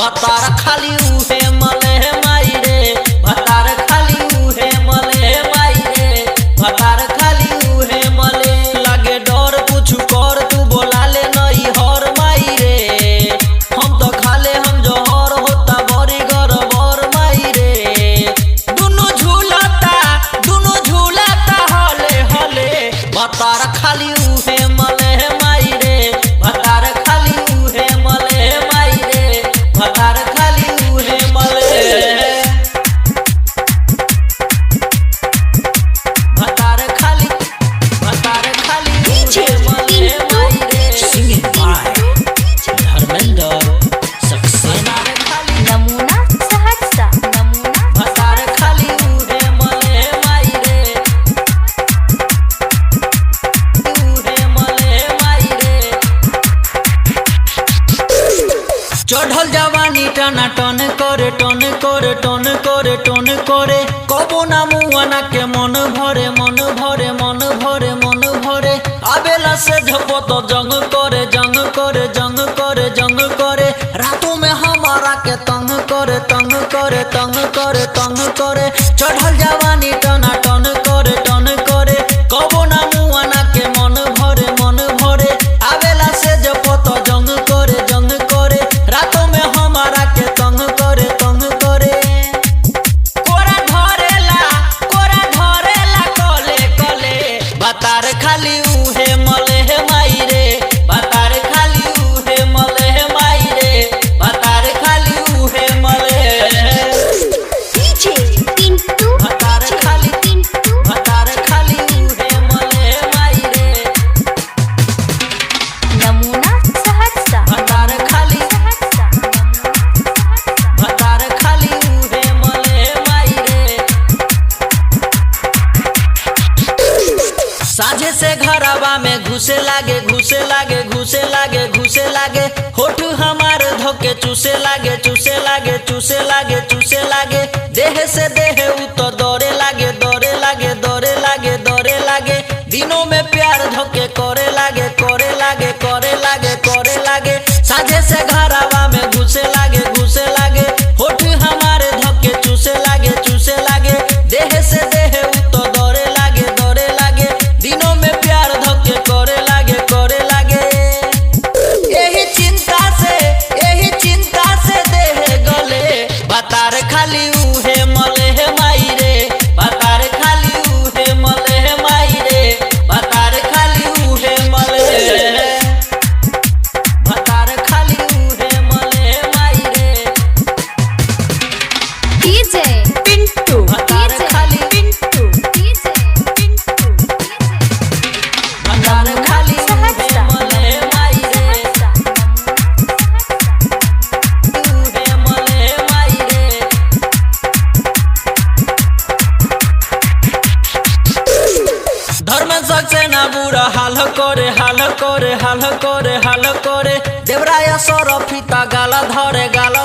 भतार खाली उहे मले माई रे, भतार खाली उहे मले माई रे, भतार खाली उहे मले। लागे डर कुछ कर तू बोला ले नहीं हर माई रे, हम तो खाले हम जोहर होता बड़ी गरबर माई रे। दुनु झूलता हले हले, भतार खाली उहे मले माई रे, भतार खाली उहे मले माई रे, भतार खाली उहे मले। भतार खाली उहे मले माई रे। Singing by Dharmendra Saxena. नमूना सहरसा, नमूना भतार खाली उहे मले माई रे, उहे मले माई रे। चढ़ल जवानी टना टन करे टन करे टन करे टन करे, कबो ना मुआना के मन भरे मन भरे मन भरे मन भरे। आबेला से झपो तो जंग करे जंग करे जंग करे जंग करे, रातों में हमारा के तंग करे तंग करे तंग करे तंग करे। चढ़ल जवानी टना टन करे टन करे, कबो ना मुआना के मन भरे मन भरे। आबेला से झपो तो जंग करे जंग करे, रातों में हमारा के तंग करे तंग करे। कोरा धरेला कले कले, भतार खाली उहे मले माई रे, भतार खाली उहे मले माई रे, भतार खाली उहे मले। डीजे पिंटू, भतार खाली उहे मले माई रे। नमूना सहरसा, भतार खाली सहरसा, भतार खाली उहे मले माई रे। साझे से घरवा में घुसे लागे घुसे लागे घुसे लागे घुसे लागे, होठ हमार धोके चूसे लागे चूसे लागे चूसे लागे चूसे लागे। देह से देह उ तो दौड़े लागे दौड़े लागे दौड़े लागे दौड़े लागे। दिनों में प्यार धोके करे लागे करे लागे करे लागे करे लागे। साझे से घरवा में घुसे लागे घुसे लागे, होठ हमारे धोके चूसे लागे चूसे लागे। देह से देह उ तो दौड़े लागे दौड़े लागे, दिनों में प्यार धोके करे लागे करे लागे। यही चिंता से देह गले, भतार खाली उहे मले माई रे, भतार खाली उहे मले माई रे, भतार खाली उहे मले। भतार खाली उहे मले माई रे। डीजे पिंटू, भतार खाली पिंटू, डीजे पिंटू, भतार खाली उहे मले माई रे, उहे मले माई रे। धर्म सक्सेना बुरा हाल करे हाल करे हाल करे हाल करे। देवराया सरफिता गाला धरे गाला